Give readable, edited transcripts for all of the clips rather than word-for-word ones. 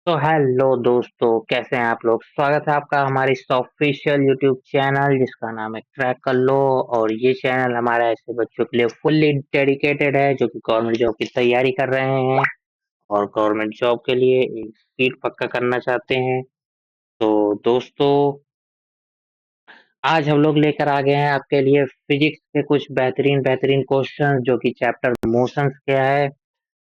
तो हेलो दोस्तों, कैसे हैं आप लोग। स्वागत है आपका हमारे इस ऑफिशियल यूट्यूब चैनल जिसका नाम है क्रैक कर लो। और ये चैनल हमारा ऐसे बच्चों के लिए फुल्ली डेडिकेटेड है जो कि गवर्नमेंट जॉब की तैयारी कर रहे हैं और गवर्नमेंट जॉब के लिए एक सीट पक्का करना चाहते हैं। तो दोस्तों, आज हम लोग लेकर आ गए हैं आपके लिए फिजिक्स के कुछ बेहतरीन बेहतरीन क्वेश्चन जो कि चैप्टर मोशंस के है।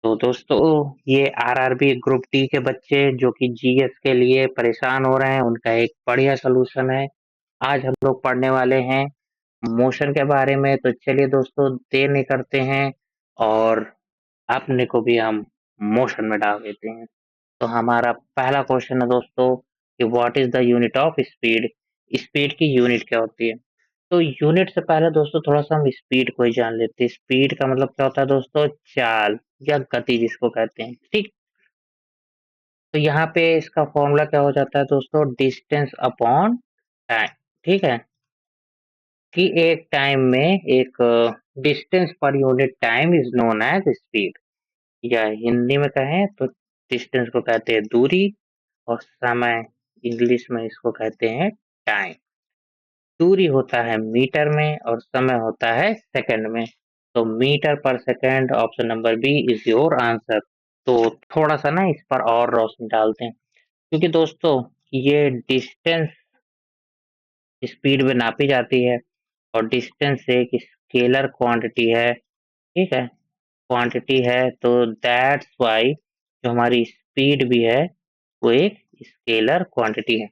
तो दोस्तों, ये आरआरबी ग्रुप डी के बच्चे जो कि जीएस के लिए परेशान हो रहे हैं, उनका एक बढ़िया सलूशन है। आज हम लोग पढ़ने वाले हैं मोशन के बारे में। तो चलिए दोस्तों, देर नहीं करते हैं और अपने को भी हम मोशन में डाल देते हैं। तो हमारा पहला क्वेश्चन है दोस्तों कि what is the unit of speed. Speed की यूनिट क्या होती है। तो यूनिट से पहले दोस्तों थोड़ा सा हम स्पीड को ही जान लेते हैं। स्पीड का मतलब क्या होता है दोस्तों, चाल या गति जिसको कहते हैं, ठीक। तो यहाँ पे इसका फॉर्मूला क्या हो जाता है दोस्तों, डिस्टेंस अपॉन टाइम, ठीक है। कि एक टाइम में एक डिस्टेंस पर unit time is known as speed, या हिंदी में कहें तो डिस्टेंस को कहते हैं दूरी और समय इंग्लिश में इसको कहते हैं टाइम। दूरी होता है मीटर में और समय होता है सेकंड में। तो metre per second, option number B is your answer. तो थोड़ा सा ना इस पर और रोशनी डालते हैं, क्योंकि दोस्तों ये डिस्टेंस स्पीड में नापी जाती है और डिस्टेंस एक स्केलर क्वांटिटी है, ठीक है। क्वांटिटी है तो दैट्स वाई जो हमारी स्पीड भी है वो एक स्केलर क्वांटिटी है।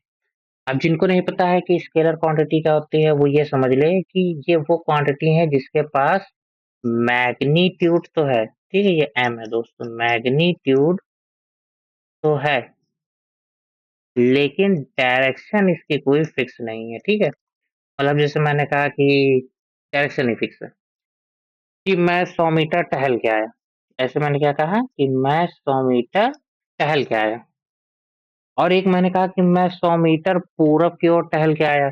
अब जिनको नहीं पता है कि स्केलर क्वांटिटी क्या होती है, वो ये समझ ले कि ये वो क्वांटिटी है जिसके पास मैग्नीट्यूड तो है, ठीक है। ये एम है दोस्तों, मैग्नीट्यूड तो है लेकिन डायरेक्शन इसकी कोई फिक्स नहीं है, ठीक है। मतलब जैसे मैंने कहा कि डायरेक्शन नहीं फिक्स है कि मैं 100 मीटर टहल के आया। ऐसे मैंने क्या कहा कि मैं 100 मीटर टहल के आया, और एक मैंने कहा कि मैं 100 मीटर पूरब की ओर टहल के आया।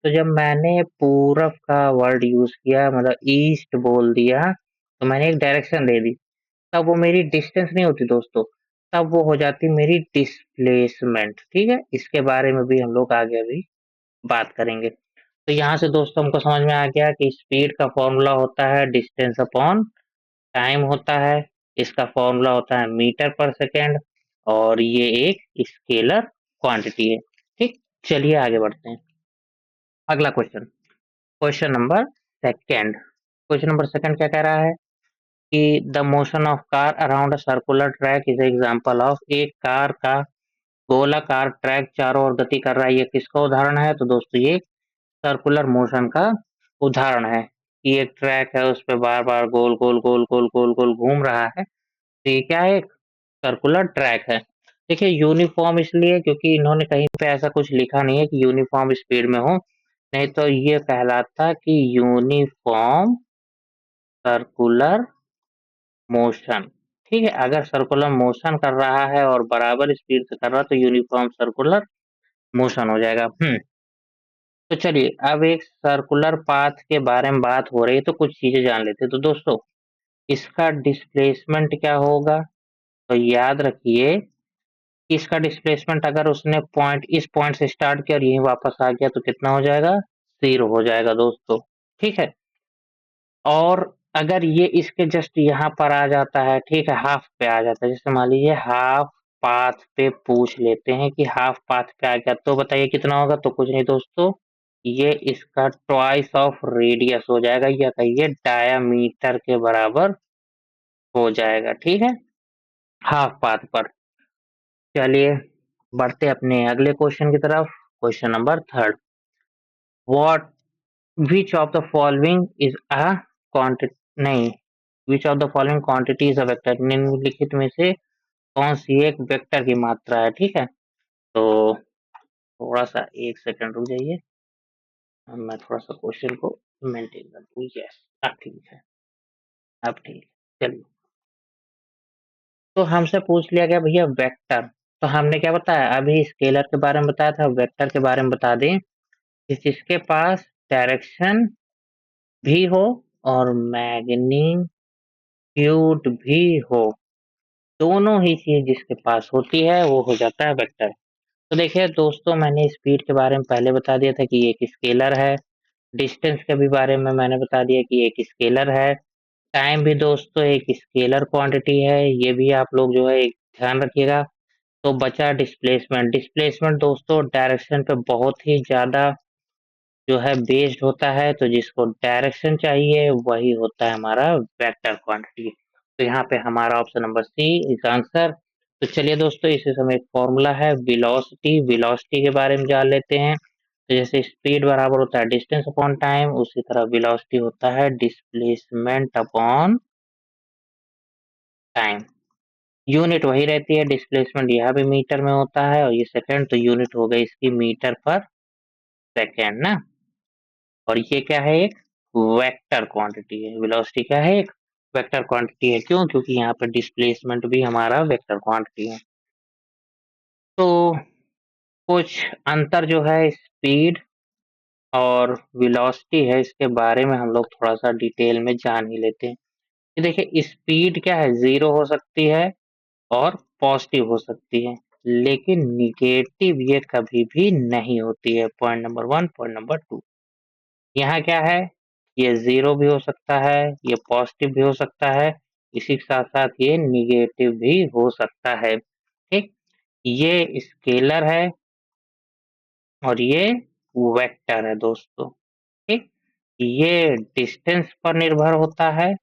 तो जब मैंने पूरब का वर्ड यूज किया, मतलब ईस्ट बोल दिया, तो मैंने एक डायरेक्शन दे दी। तब वो मेरी डिस्टेंस नहीं होती दोस्तों, तब वो हो जाती मेरी डिस्प्लेसमेंट, ठीक है। इसके बारे में भी हम लोग आगे अभी बात करेंगे। तो यहाँ से दोस्तों हमको समझ में आ गया कि स्पीड का फॉर्मूला होता है डिस्टेंस अपॉन टाइम होता है। इसका फॉर्मूला होता है मीटर पर सेकेंड और ये एक स्केलर क्वांटिटी है, ठीक। चलिए आगे बढ़ते हैं। अगला question, question number second. Question number second क्या कह रहा है कि the motion of car around a circular track is example of. एक कार का गोलाकार ट्रैक चारों ओर गति कर रहा है, ये किसका उदाहरण है। तो दोस्तों ये सर्कुलर मोशन का उदाहरण है कि एक ट्रैक है, उस पे बार बार गोल गोल गोल गोल गोल गोल घूम रहा है। तो ये क्या है, एक सर्कुलर ट्रैक है। देखिए यूनिफॉर्म इसलिए क्योंकि इन्होंने कहीं पे ऐसा कुछ लिखा नहीं है कि यूनिफॉर्म स्पीड में हो, नहीं तो ये कहलाता कि यूनिफॉर्म सर्कुलर मोशन, ठीक है। अगर सर्कुलर मोशन कर रहा है और बराबर स्पीड से कर रहा है तो यूनिफॉर्म सर्कुलर मोशन हो जाएगा। तो चलिए अब एक सर्कुलर पाथ के बारे में बात हो रही है तो कुछ चीजें जान लेते हैं। तो दोस्तों इसका डिस्प्लेसमेंट क्या होगा। तो याद रखिए कि इसका डिस्प्लेसमेंट अगर उसने पॉइंट इस पॉइंट से स्टार्ट किया और यहीं वापस आ गया तो कितना हो जाएगा, 0 हो जाएगा दोस्तों, ठीक है। और अगर ये इसके जस्ट यहाँ पर आ जाता है, ठीक है, हाफ पे आ जाता है, जैसे मान लीजिए हाफ पाथ पे पूछ लेते हैं कि हाफ पाथ पे आ गया तो बताइए कितना होगा। तो कुछ नहीं दोस्तों, ये इसका ट्वाइस ऑफ रेडियस हो जाएगा, या कहिए डायामीटर के बराबर हो जाएगा, ठीक है, हाफ पाथ पर। चलिए बढ़ते अपने अगले क्वेश्चन की तरफ। Question number third, what which of the following is a quantity, नहीं, which of the following quantity is a vector. निम्नलिखित में से कौन सी एक वेक्टर की मात्रा है, ठीक है। तो थोड़ा सा एक सेकंड रुक जाइए, अब मैं थोड़ा सा क्वेश्चन को मेंटेन कर दूँ। यस, अब ठीक है, अब ठीक है। चलिए, तो हमसे पूछ लिया गया भैया वेक्टर, तो हमने क्या बताया, अभी स्केलर के बारे में बताया था, वेक्टर के बारे में बता दें कि जिसके पास डायरेक्शन भी हो और मैग्नीट्यूड भी हो, दोनों ही चीज जिसके पास होती है वो हो जाता है वेक्टर। तो देखिए दोस्तों, मैंने स्पीड के बारे में पहले बता दिया था कि ये एक स्केलर है। डिस्टेंस के भी बारे में मैंने बता दिया कि ये एक स्केलर है। टाइम भी दोस्तों एक स्केलर क्वांटिटी है, ये भी आप लोग जो है एक ध्यान रखिएगा। तो बचा डिस्प्लेसमेंट। डिस्प्लेसमेंट दोस्तों डायरेक्शन पे बहुत ही ज्यादा जो है बेस्ड होता है, तो जिसको डायरेक्शन चाहिए वही होता है हमारा वेक्टर क्वांटिटी। तो यहाँ पे हमारा option number C is answer. तो चलिए दोस्तों, इसी समय एक फॉर्मूला है वेलोसिटी। वेलोसिटी के बारे में जान लेते हैं। तो जैसे स्पीड बराबर होता है डिस्टेंस अपॉन टाइम, उसी तरह वेलोसिटी होता है डिस्प्लेसमेंट अपॉन टाइम। यूनिट वही रहती है डिस्प्लेसमेंट, यहाँ भी मीटर में होता है, और ये सेकंड, तो यूनिट हो गई इसकी मीटर पर सेकंड ना। और ये क्या है, एक वेक्टर क्वांटिटी है। वेलोसिटी क्या है, एक वेक्टर क्वांटिटी है। क्यों? क्योंकि यहाँ पर डिस्प्लेसमेंट भी हमारा वेक्टर क्वांटिटी है। तो कुछ अंतर जो है स्पीड और वेलोसिटी है, इसके बारे में हम लोग थोड़ा सा डिटेल में जान ही लेते हैं। कि देखिए स्पीड क्या है, जीरो हो सकती है और पॉजिटिव हो सकती है, लेकिन निगेटिव ये कभी भी नहीं होती है। Point number one. Point number two, यहाँ क्या है, ये जीरो भी हो सकता है, ये पॉजिटिव भी हो सकता है, इसी के साथ साथ ये निगेटिव भी हो सकता है। ठीक, ये स्केलर है और ये वेक्टर है दोस्तों। ठीक, ये डिस्टेंस पर निर्भर होता है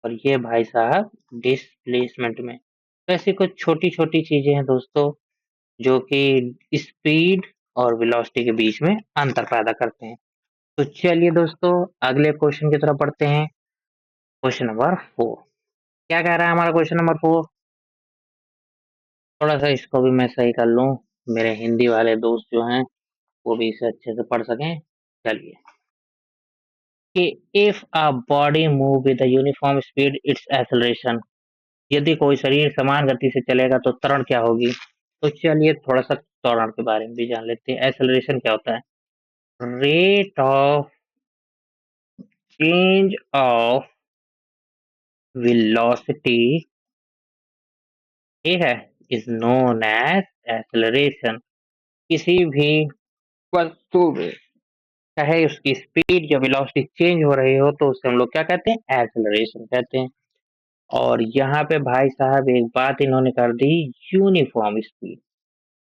और ये भाई साहब डिस्प्लेसमेंट में। तो ऐसी कुछ छोटी छोटी चीजें हैं दोस्तों जो कि स्पीड और वेलोसिटी के बीच में अंतर पैदा करते हैं। तो चलिए दोस्तों, अगले क्वेश्चन की तरफ बढ़ते हैं। क्वेश्चन नंबर 4 क्या कह रहा है हमारा क्वेश्चन नंबर 4? थोड़ा सा इसको भी मैं सही कर लूं, मेरे हिंदी वाले दोस्त जो हैं वो भी इसे अच्छे से पढ़ सकें। चलिए, कि if a body move with uniform speed it's acceleration, यदि कोई शरीर समान गति से चलेगा तो त्वरण क्या होगी? तो चलिए थोड़ा सा त्वरण के बारे में भी जान लेते हैं। एक्सेलरेशन क्या होता है? Rate of change of velocity, ठीक है, इज नोन एज एक्सेलरेशन। किसी भी वस्तु में चाहे उसकी स्पीड या वेलोसिटी चेंज हो रही हो तो उसे हम लोग क्या कहते हैं? एक्सेलरेशन कहते हैं। और यहाँ पे भाई साहब एक बात इन्होंने कर दी, यूनिफॉर्म स्पीड।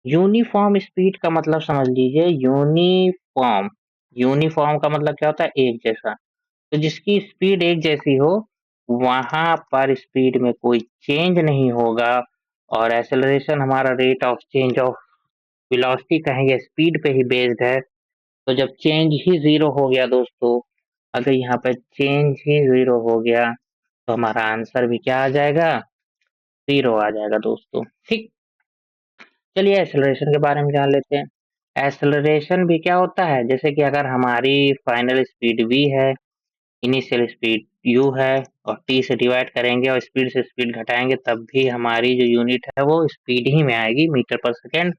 यूनिफॉर्म स्पीड का मतलब समझ लीजिए, यूनिफॉर्म। यूनिफॉर्म का मतलब क्या होता है? एक जैसा। तो जिसकी स्पीड एक जैसी हो वहां पर स्पीड में कोई चेंज नहीं होगा। और एक्सेलरेशन हमारा rate of change of velocity कहेंगे, स्पीड पे ही बेस्ड है। तो जब चेंज ही जीरो हो गया दोस्तों, अगर यहाँ पे चेंज ही जीरो हो गया तो हमारा आंसर भी क्या आ जाएगा? जीरो आ जाएगा दोस्तों। ठीक, चलिए एक्सेलरेशन के बारे में जान लेते हैं। एक्सेलरेशन भी क्या होता है, जैसे कि अगर हमारी फाइनल स्पीड v है, इनिशियल स्पीड u है, और t से डिवाइड करेंगे और स्पीड से स्पीड घटाएंगे, तब भी हमारी जो यूनिट है वो स्पीड ही में आएगी, मीटर पर सेकेंड।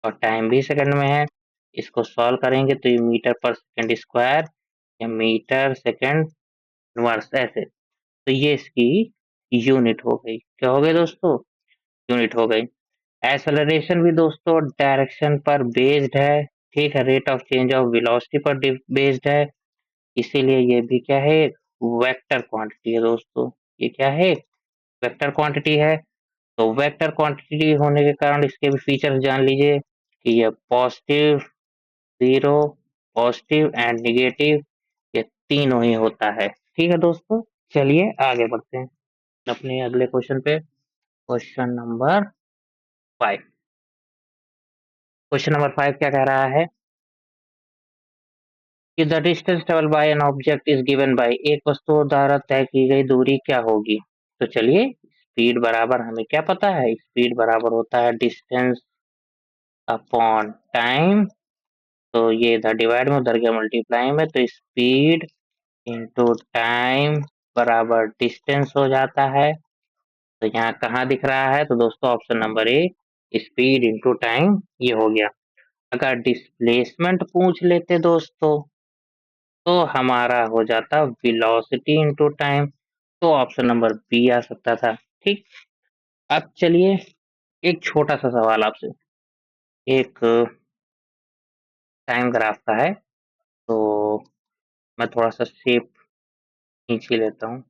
और टाइम भी सेकंड में है। इसको सॉल्व करेंगे तो ये मीटर पर सेकंड स्क्वायर या मीटर सेकंड इनवर्स ऐसे। तो ये इसकी यूनिट हो गई। क्या हो गई दोस्तों? यूनिट हो गई। एक्सेलरेशन भी दोस्तों डायरेक्शन पर बेस्ड है। ठीक है, rate of change of velocity पर बेस्ड है। इसीलिए ये भी क्या है? वेक्टर क्वांटिटी है दोस्तों। ये क्या है? वेक्टर क्वांटिटी है। तो वेक्टर क्वांटिटी होने के कारण इसके भी फीचर्स जान लीजिए कि ये positive, zero, positive and negative, ये तीनों ही होता है। ठीक है दोस्तों, चलिए आगे बढ़ते हैं अपने अगले क्वेश्चन पे। Question number 5। क्वेश्चन नंबर 5 क्या कह रहा है कि the distance travel by an object is given by, एक वस्तु द्वारा तय की गई दूरी क्या होगी? तो चलिए, स्पीड बराबर हमें क्या पता है, स्पीड बराबर होता है डिस्टेंस अपॉन टाइम। तो ये इधर डिवाइड में उधर गया मल्टीप्लाई में, तो स्पीड इंटू टाइम बराबर डिस्टेंस हो जाता है। तो यहाँ कहाँ दिख रहा है? तो दोस्तों option number A, speed into time, ये हो गया। अगर डिस्प्लेसमेंट पूछ लेते दोस्तों तो हमारा हो जाता वेलोसिटी इंटू टाइम, तो ऑप्शन नंबर बी आ सकता था। ठीक, अब चलिए एक छोटा-सा सवाल आपसे, एक टाइम ग्राफ का है, तो मैं थोड़ा-सा शेप खींच ही लेता हूँ,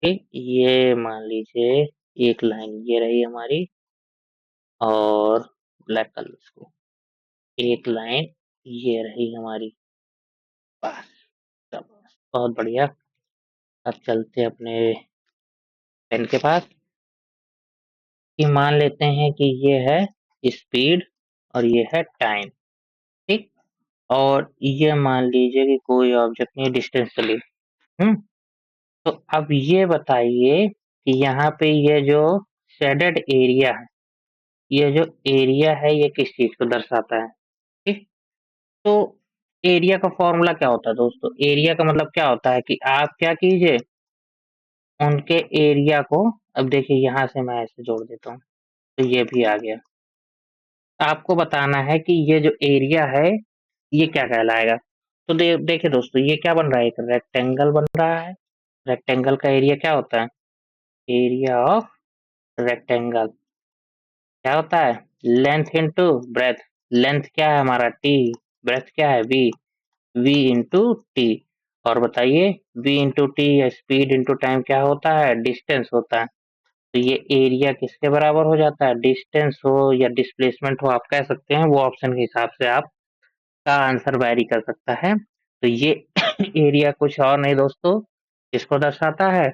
ठीक? ये मान लीजिए एक लाइन ये रही हमारी और ब्लैक कर लो इसको, एक लाइन ये रही हमारी, बस, शाबाश, बहुत बढ़िया। अब चलते हैं अपने पेन के पास कि मान लेते हैं कि ये है स्पीड और ये है टाइम, ठीक? और ये मान लीजिए कि कोई ऑब्जेक्ट नहीं डिस्टेंस चली, हुँ? तो अब ये बताइए कि यहाँ पे ये जो शेडेड एरिया है, ये जो एरिया है ये किस चीज़ को दर्शाता है, ठीक? तो एरिया का फ़ॉर्मूला क्या होता है दोस्तों? एरिया का मतलब क्या होता है कि आप क्या कीजिए, उनके एरिया को अब देखिए यहाँ से मैं ऐसे जोड़ देता हूँ, तो ये भी आ गया। आपको बताना है कि ये जो एरिया है, ये क्या कहलाएगा? तो देखिए दोस्तों ये क्या बन रहा है? एक रेक्टेंगल बन रहा है। रेक्टेंगल का एरिया क्या होता है? एरिया ऑफ रेक्टेंगल क्या होता है? Length into breadth. लेंथ क्या है हमारा? टी। ब्रेथ क्या है? वी। V into T. और बताइए वी इंटू टी या स्पीड इंटू टाइम क्या होता है? डिस्टेंस होता है। तो ये एरिया किसके बराबर हो जाता है? डिस्टेंस हो या डिस्प्लेसमेंट हो आप कह सकते हैं, वो ऑप्शन के हिसाब से आप का आंसर वैरी कर सकता है। तो ये एरिया कुछ और नहीं दोस्तों, किसको दर्शाता है?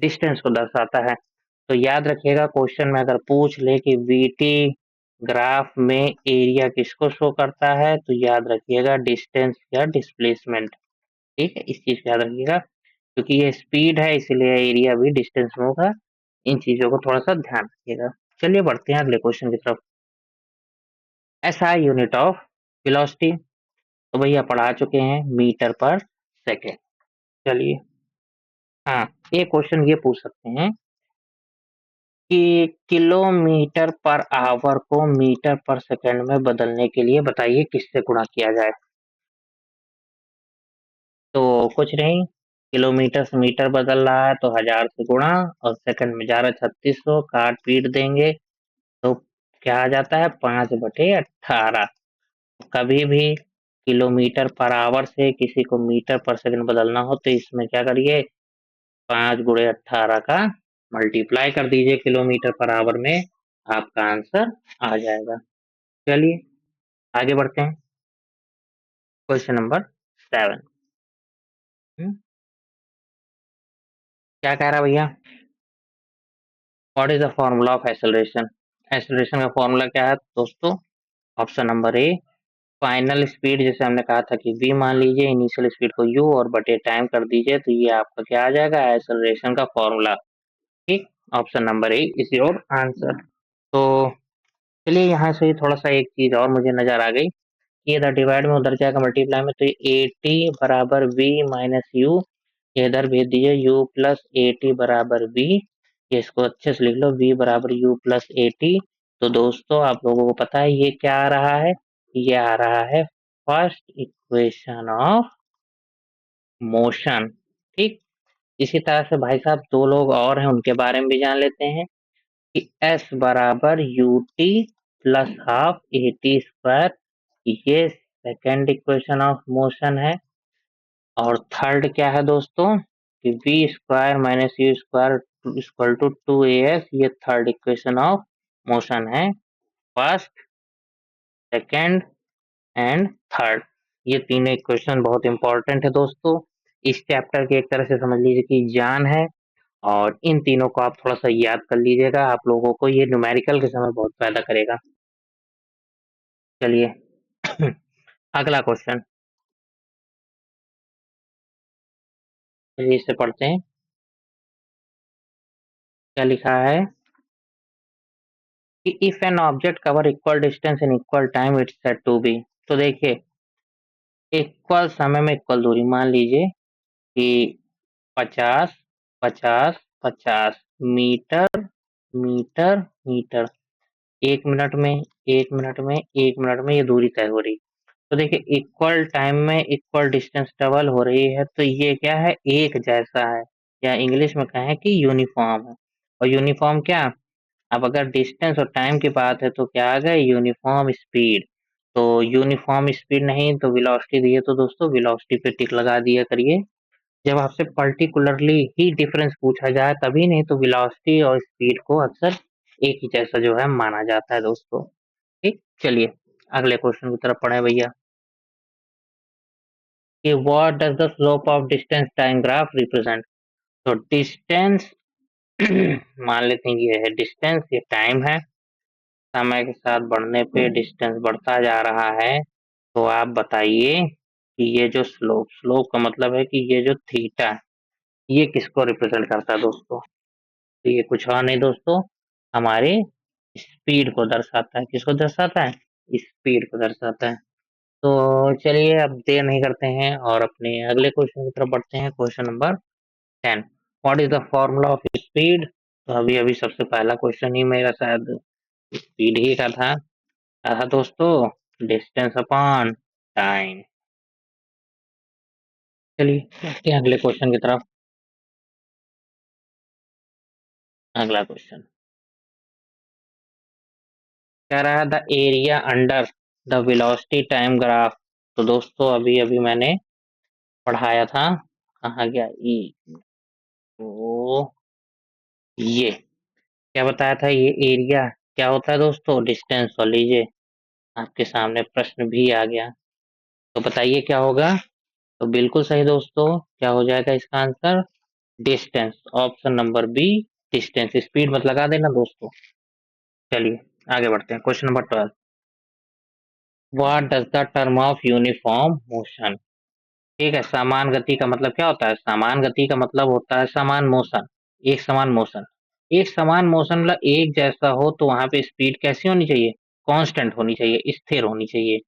डिस्टेंस को दर्शाता है। तो याद रखिएगा क्वेश्चन में अगर पूछ ले कि वीटी ग्राफ में एरिया किसको शो करता है, तो याद रखिएगा डिस्टेंस या डिस्प्लेसमेंट, ठीक है? इस चीज़ को याद रखिएगा क्योंकि ये स्पीड है इसलिए एरिया भी डिस्टेंस में होगा। इन चीज़ों को थोड़ा-सा ध्यान रखिएगा। चलिए बढ़ते हैं अगले क्वेश्चन की तरफ। एसआई यूनिट ऑफ वेलोसिटी तो भैया पढ़ा चुके हैं मीटर पर सेकंड। चलिए हाँ, एक क्वेश्चन ये पूछ सकते हैं कि किलोमीटर पर आवर को मीटर पर सेकंड में बदलने के लिए बताइए किससे गुणा किया जाए? तो कुछ नहीं, किलोमीटर से मीटर बदल रहा है तो 1000 से गुणा और सेकंड में जा रहा है 3600 काट पीट देंगे तो क्या आ जाता है 5/18। कभी भी किलोमीटर पर आवर से किसी को मीटर पर सेकंड बदलना हो तो इसमें क्या करिए 5 गुणे 18 का मल्टीप्लाई कर दीजिए किलोमीटर पर आवर में, आपका आंसर आ जाएगा। चलिए आगे बढ़ते हैं। Question number 7। क्या कह रहा है भैया? What is the formula of acceleration? Acceleration का फॉर्मूला क्या है दोस्तों? Option number A final speed, जैसे हमने कहा था कि v मान लीजिए, इनिशियल स्पीड को u और बटे टाइम कर दीजिए तो ये आपका क्या आ जाएगा? एक्सेलरेशन का फॉर्मूला, ठीक? Option number A is your answer. तो चलिए यहाँ से थोड़ा-सा एक चीज़ और मुझे नज़र आ गई, कि इधर डिवाइड में उधर जाएगा मल्टीप्लाई में, तो ये 80 बराबर v माइनस u, ये इधर भेज दीजिए u प्लस 80 बराबर v, ये इसको अच्छे से लिख लो v बराबर u प्लस 80। तो दोस्तों आप लोगों को पता है ये क्या आ रहा है? ये आ रहा है फर्स्ट इक्वेशन ऑफ मोशन, ठीक? इसी तरह से भाई साहब 2 लोग और हैं उनके बारे में भी जान लेते हैं कि s बराबर ut plus half at square, ये सेकंड इक्वेशन ऑफ मोशन है। और थर्ड क्या है दोस्तों कि v square minus u square equal to 2as, ये थर्ड इक्वेशन ऑफ मोशन है। फर्स्ट, सेकंड एंड थर्ड, ये तीनों इक्वेशन बहुत इंपॉर्टेंट है दोस्तों। इस चैप्टर की एक तरह से समझ लीजिए कि जान है और इन तीनों को आप थोड़ा सा याद कर लीजिएगा, आप लोगों को ये न्यूमेरिकल के समय बहुत फायदा करेगा। चलिए अगला क्वेश्चन इसे पढ़ते हैं। क्या लिखा है कि if an object cover equal distance in equal time it's said to be. तो देखिए इक्वल समय में इक्वल दूरी मान लीजिए कि 50 50 50 मीटर मीटर मीटर, 1 मिनट में 1 मिनट में ये दूरी तय हो रही। तो देखिए इक्वल टाइम में इक्वल डिस्टेंस ट्रेवल हो रही है तो ये क्या है? एक जैसा है, या इंग्लिश में कहें कि यूनिफॉर्म है। और यूनिफॉर्म क्या? अब अगर डिस्टेंस और टाइम की बात है तो क्या आ गया, यूनिफॉर्म स्पीड। तो यूनिफॉर्म स्पीड नहीं तो वेलोसिटी दी है, तो दोस्तों वेलोसिटी पे टिक लगा दिया करिए। जब आपसे पर्टिकुलरली ही डिफरेंस पूछा जाए तभी, नहीं तो वेलोसिटी और स्पीड को अक्सर एक ही जैसा जो है माना जाता है दोस्तों। ठीक, चलिए अगले क्वेश्चन की तरफ पढ़े भैया, कि what does the slope of distance time graph represent. तो डिस्टेंस मान लेते हैं कि ये है डिस्टेंस, ये टाइम है। समय के साथ बढ़ने पे डिस्टेंस बढ़ता जा रहा है। तो आप बताइए कि ये जो स्लोप, स्लोप का मतलब है कि ये जो थीटा है, ये किसको रिप्रेजेंट करता है दोस्तों। तो ये कुछ और नहीं दोस्तों, हमारे स्पीड को दर्शाता है। किसको दर्शाता है, स्पीड को दर्शाता है। तो चलिए अब देर नहीं करते हैं और अपने अगले क्वेश्चन की तरफ बढ़ते हैं। Question number 10, what is the formula of speed. तो अभी अभी सबसे पहला क्वेश्चन ही मेरा शायद स्पीड ही का था। दोस्तों, डिस्टेंस अपॉन टाइम। चलिए बढ़ते हैं अगले क्वेश्चन की तरफ। अगला क्वेश्चन कह रहा है the area under the velocity time graph. तो दोस्तों अभी अभी मैंने पढ़ाया था, कहाँ गया ई, तो ये क्या बताया था, ये एरिया क्या होता है दोस्तों, डिस्टेंस। और लीजिए आपके सामने प्रश्न भी आ गया, तो बताइए क्या होगा। तो बिल्कुल सही दोस्तों, क्या हो जाएगा इसका answer, distance, option number B, distance. Speed मत लगा देना दोस्तों। चलिए आगे बढ़ते हैं। Question number 12, what does the term of uniform motion. ठीक है, समान गति का मतलब क्या होता है, समान गति का मतलब होता है समान मोशन, एक समान मोशन। एक समान मोशन मतलब एक जैसा हो तो वहां पे स्पीड कैसी होनी चाहिए, कांस्टेंट होनी चाहिए, स्थिर होनी चाहिए।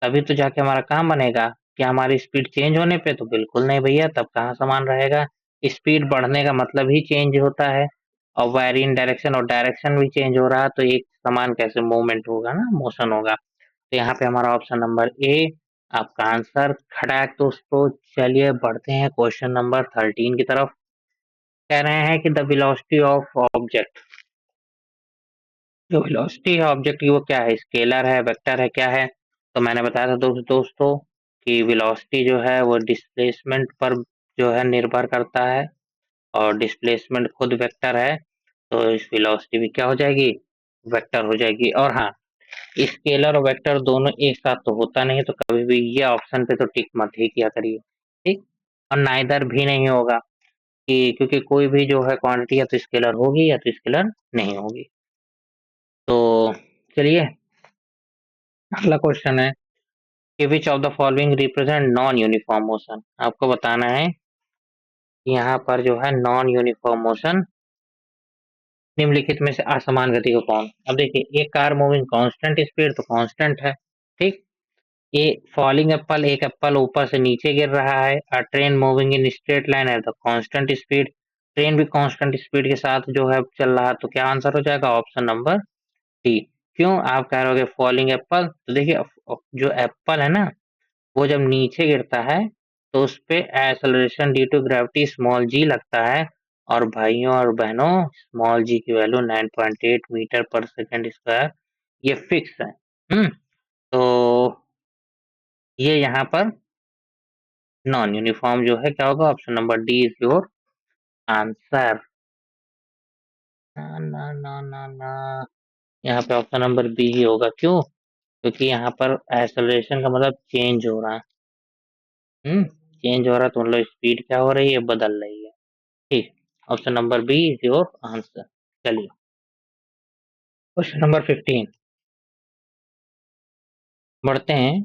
तभी तो जाके हमारा काम बनेगा। क्या हमारी स्पीड चेंज होने पे, तो बिल्कुल नहीं भैया, तब कहाँ समान रहेगा। स्पीड बढ़ने का मतलब ही चेंज होता है, और वेरी इन डायरेक्शन, और डायरेक्शन भी चेंज हो रहा है तो एक समान कैसे मूवमेंट होगा ना, मोशन होगा। तो यहाँ पे हमारा ऑप्शन नंबर ए आपका आंसर खड़ा है दोस्तों। चलिए बढ़ते हैं क्वेश्चन नंबर 13 की तरफ। कह रहे हैं कि द वेलोसिटी ऑफ ऑब्जेक्ट। जो वेलोसिटी है ऑब्जेक्ट की वो क्या है, स्केलर है, वेक्टर है, क्या है। तो मैंने बताया था दोस्तों कि वेलोसिटी जो है वो डिस्प्लेसमेंट पर जो है निर्भर करता है, और डिस्प्लेसमेंट खुद वेक्टर है। तो इस वेलोसिटी भी क्या हो जाएगी, वेक्टर हो जाएगी। और हाँ, स्केलर और वेक्टर दोनों एक साथ तो होता नहीं है, तो कभी भी ये ऑप्शन पे तो टिक मत ही किया करिए। ठीक, और नाइदर भी नहीं होगा, कि क्योंकि कोई भी जो है क्वांटिटी या तो स्केलर होगी या तो स्केलर नहीं होगी। तो चलिए अगला क्वेश्चन है कि विच of the following represent non uniform motion. आपको बताना है कि यहाँ पर जो है नॉन यूनिफॉर्म मोशन निम्नलिखित में से असमान गति को कौन। अब देखिए, एक कार मूविंग कांस्टेंट स्पीड तो कांस्टेंट है, ठीक। ये फॉलिंग एप्पल, एक एप्पल ऊपर से नीचे गिर रहा है। अ train moving in straight line है तो कांस्टेंट स्पीड, ट्रेन भी कांस्टेंट स्पीड के साथ जो है चल रहा है। तो क्या आंसर हो जाएगा, ऑप्शन नंबर डी। क्यों आप कह रहे हो फॉलिंग एप्पल, तो देखिए जो एप्पल है ना, वो जब नीचे गिरता है तो उस पे acceleration due to gravity small g लगता है। और भाइयों और बहनों, स्मॉल जी की value 9.8 metre per second square, ये फिक्स है। तो ये यहाँ पर नॉन यूनिफॉर्म जो है क्या होगा, option number D is your answer. ना ना ना ना ना, यहाँ पे ऑप्शन नंबर बी ही होगा। क्यों, क्योंकि यहाँ पर एक्सेलरेशन का मतलब चेंज हो रहा है। चेंज हो रहा है तो मतलब स्पीड क्या हो रही है, बदल रही है। ठीक, option number B is your answer. चलिए क्वेश्चन नंबर 15 बढ़ते हैं,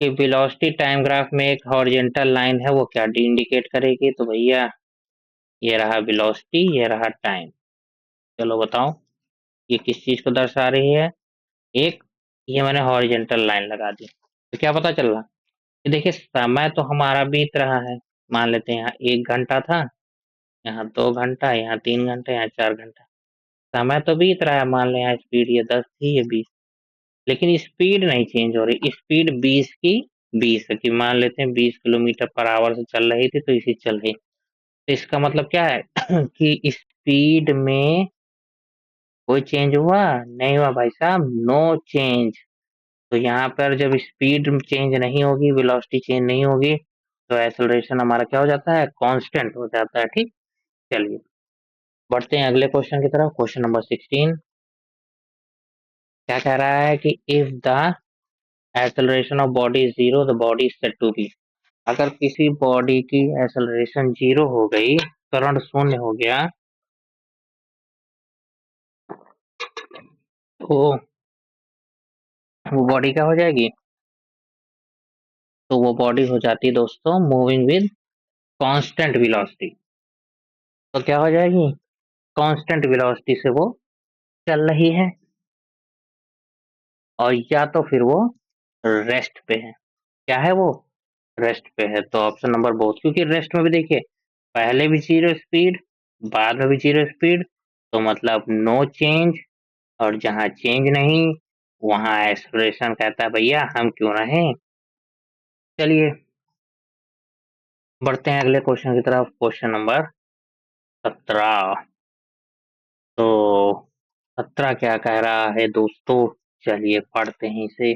कि वेलोसिटी टाइम ग्राफ में एक हॉरिजॉन्टल लाइन है, वो क्या इंडिकेट करेगी। तो भैया ये रहा वेलोसिटी, ये रहा टाइम। चलो बताओ ये किस चीज को दर्शा रही है। एक, ये मैंने हॉरिजॉन्टल लाइन लगा दी, तो क्या पता चल रहा, कि देखिए समय तो हमारा बीत रहा है। मान लेते हैं यहाँ 1 घंटा था, यहाँ 2 घंटा, यहाँ 3 घंटे, यहाँ 4 घंटा। समय तो बीत रहा है, मान लें यहाँ स्पीड ये 10 थी, ये 20, लेकिन स्पीड नहीं चेंज हो रही। स्पीड 20 की 20 है, कि मान लेते हैं 20 किलोमीटर पर आवर से चल रही थी तो इसी चल रही। तो इसका मतलब क्या है कि स्पीड में कोई चेंज हुआ? नहीं हुआ भाई साहब, नो चेंज। तो यहाँ पर जब स्पीड चेंज नहीं होगी, वेलोसिटी चेंज नहीं होगी, तो एक्सेलरेशन हमारा क्या हो जाता है? कांस्टेंट हो जाता है। ठीक, चलिए बढ़ते हैं अगले क्वेश्चन की तरफ। क्वेश्चन नंबर 16 क्या कह रहा है कि if the acceleration of body is zero, the body is said to be. अगर किसी बॉडी की एक्सेलरेशन जीरो हो गई, त्वरण शून्य हो गया, तो वो बॉडी क्या हो जाएगी? तो वो बॉडी हो जाती है दोस्तों मूविंग विद कांस्टेंट वेलोसिटी। तो क्या हो जाएगी? कांस्टेंट वेलोसिटी से वो चल रही है, और या तो फिर वो रेस्ट पे है। क्या है वो? रेस्ट पे है। तो ऑप्शन नंबर बोथ, क्योंकि रेस्ट में भी देखिए पहले भी जीरो स्पीड, बाद में भी जीरो स्पीड, तो मतलब नो चेंज। और जहाँ चेंज नहीं, वहाँ एक्सप्रेशन कहता है भैया हम क्यों रहें। चलिए बढ़ते हैं अगले क्वेश्चन की तरफ। Question number 17। तो 17 क्या कह रहा है दोस्तों? चलिए पढ़ते हैं इसे।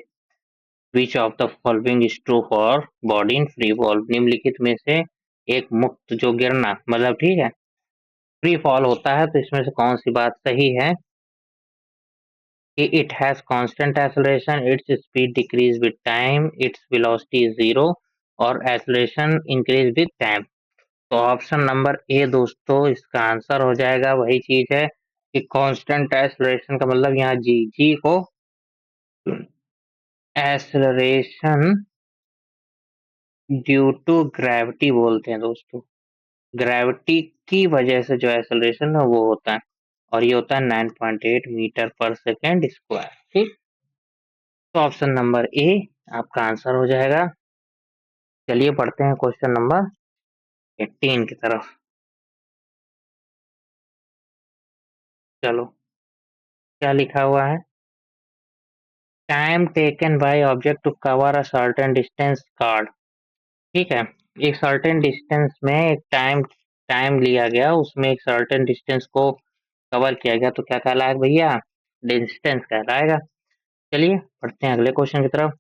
विच of the following is true for body in free fall. निम्नलिखित में से एक मुक्त जो गिरना मतलब ठीक है फ्री फॉल होता है, तो इसमें से कौन सी बात सही है? कि it has constant acceleration, its speed decrease with time, its velocity is zero, और एक्सेलरेशन इंक्रीज विद टाइम। तो ऑप्शन नंबर ए दोस्तों इसका आंसर हो जाएगा। वही चीज है कि कांस्टेंट एक्सेलरेशन का मतलब यहाँ जी, जी को एक्सेलरेशन ड्यू टू ग्रेविटी बोलते हैं दोस्तों। ग्रेविटी की वजह से जो एक्सेलरेशन है वो होता है, और ये होता है 9.8 मीटर पर सेकेंड स्क्वायर। ठीक, तो ऑप्शन नंबर ए आपका आंसर हो जाएगा। चलिए पढ़ते हैं क्वेश्चन नंबर 18 की तरफ। चलो क्या लिखा हुआ है? Time taken by object to cover a certain distance card. ठीक है, एक सर्टेन डिस्टेंस में एक टाइम टाइम लिया गया, उसमें एक सर्टेन डिस्टेंस को कवर किया गया, तो क्या कहलाएगा भैया? डिस्टेंस कहलाएगा। चलिए पढ़ते हैं अगले क्वेश्चन की तरफ।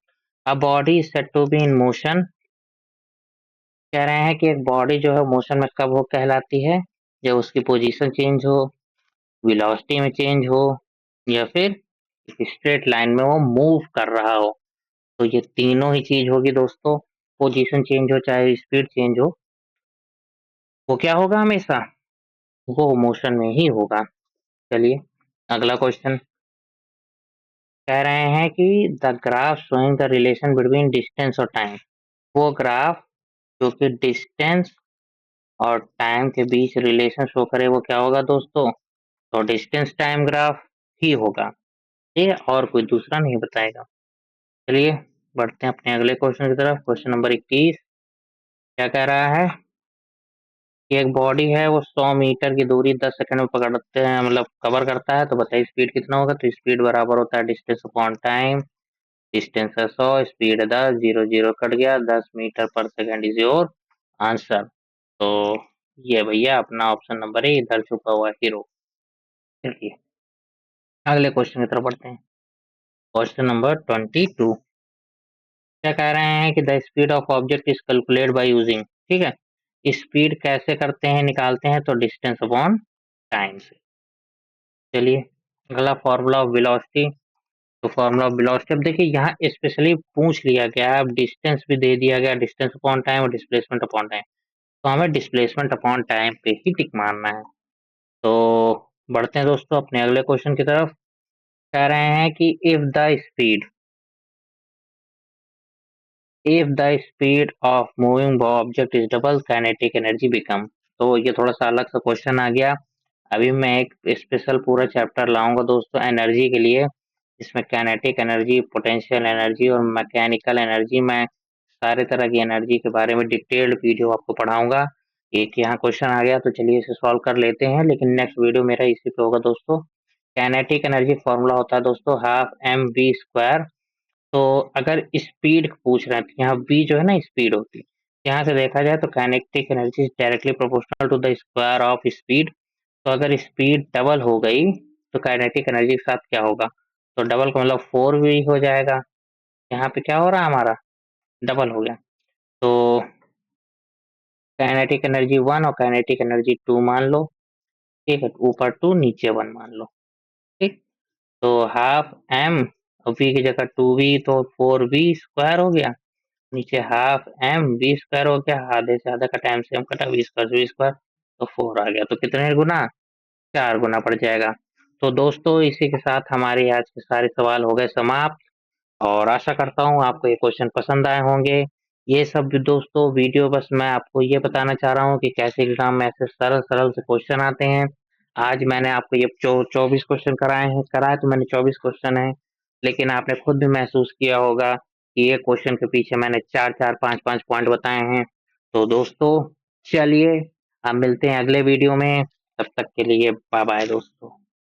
A body is said to be in motion. कह रहे हैं कि एक बॉडी जो है मोशन में कब हो कहलाती है? जब उसकी पोजीशन चेंज हो, वेलोसिटी में चेंज हो, या फिर स्ट्रेट लाइन में वो मूव कर रहा हो। तो ये तीनों ही चीज होगी दोस्तों। पोजीशन चेंज हो चाहे स्पीड चेंज हो, वो क्या होगा हमेशा? वो मोशन में ही होगा। चलिए अगला क्वेश्चन। कह रहे हैं कि the graph showing the relation between distance और टाइम। वो ग्राफ जो कि डिस्टेंस और टाइम के बीच रिलेशन शो करे, वो क्या होगा दोस्तों? तो डिस्टेंस टाइम ग्राफ ही होगा। ठीक है, और कोई दूसरा नहीं बताएगा। चलिए बढ़ते हैं अपने अगले क्वेश्चन की तरफ। क्वेश्चन नंबर 21 क्या कह रहा है कि एक बॉडी है वो 100 मीटर की दूरी 10 सेकंड में पकड़ते हैं मतलब कवर करता है, तो बताइए स्पीड कितना होगा? तो स्पीड बराबर होता है डिस्टेंस अपॉन टाइम। डिस्टेंस है 100, स्पीड है 10, जीरो जीरो कट गया, 10 metre per second is your answer. तो ये भैया अपना ऑप्शन नंबर है, इधर छुपा हुआ हीरो। चलिए अगले क्वेश्चन की तरफ बढ़ते हैं। क्वेश्चन नंबर 22 क्या कह रहे हैं कि the speed of object is calculate by using. ठीक है, स्पीड कैसे करते हैं निकालते हैं? तो डिस्टेंस अपॉन टाइम से। चलिए अगला फॉर्मूला ऑफ वेलोसिटी। तो फॉर्मूला ऑफ वेलोसिटी अब देखिए यहाँ स्पेशली पूछ लिया गया है, अब डिस्टेंस भी दे दिया गया, डिस्टेंस अपॉन टाइम और डिस्प्लेसमेंट अपॉन टाइम। तो हमें डिस्प्लेसमेंट अपॉन टाइम पे ही टिक मारना है। तो बढ़ते हैं दोस्तों अपने अगले क्वेश्चन की तरफ। कह रहे हैं कि if the speed of moving object is double kinetic energy become. तो ये थोड़ा सा अलग सा क्वेश्चन आ गया। अभी मैं एक स्पेशल पूरा चैप्टर लाऊंगा दोस्तों एनर्जी के लिए। इसमें काइनेटिक एनर्जी, पोटेंशियल एनर्जी और मैकेनिकल एनर्जी, मैं सारे तरह की एनर्जी के बारे में डिटेल्ड वीडियो आपको पढ़ाऊंगा। एक यहाँ क्वेश्चन आ गया, तो चलिए इसे सॉल्व कर लेते हैं, लेकिन नेक्स्ट वीडियो मेरा इसी पे होगा दोस्तों। काइनेटिक एनर्जी फॉर्मूला होता है दोस्तों हाफ एम वी स्क्वायर। तो अगर स्पीड पूछ रहे हैं तो यहाँ v जो है ना स्पीड होती है। यहाँ से देखा जाए तो kinetic energy directly proportional to the square of speed. तो अगर स्पीड डबल हो गई तो काइनेटिक एनर्जी के साथ क्या होगा, तो डबल का मतलब 4v हो जाएगा। यहाँ पे क्या हो रहा है हमारा, डबल हो गया। तो काइनेटिक एनर्जी 1 और काइनेटिक एनर्जी 2 मान लो, ठीक है, ऊपर 2 नीचे 1 मान लो, ठीक। तो हाफ एम और वी की जगह 2v तो 4v स्क्वायर हो गया, नीचे हाफ एम वी स्क्वायर हो गया, आधे से आधा का टाइम सेम कटा, वी स्क्वायर तो 4 आ गया। तो कितने गुना, 4 गुना पड़ जाएगा। तो दोस्तों इसी के साथ हमारे आज के सारे सवाल हो गए समाप्त, और आशा करता हूँ आपको ये क्वेश्चन पसंद आए होंगे। ये सब भी दोस्तों वीडियो बस मैं आपको ये बताना चाह रहा हूँ कि कैसे एग्जाम में ऐसे सरल-सरल से क्वेश्चन आते हैं। आज मैंने आपको ये 24 क्वेश्चन कराए तो मैंने 24 क्वेश्चन हैं, लेकिन आपने खुद भी महसूस किया होगा कि ये क्वेश्चन के पीछे मैंने 4-4, 5-5 पॉइंट बताए हैं। तो दोस्तों चलिए, अब मिलते हैं अगले वीडियो में, तब तक के लिए बाय बाय दोस्तों।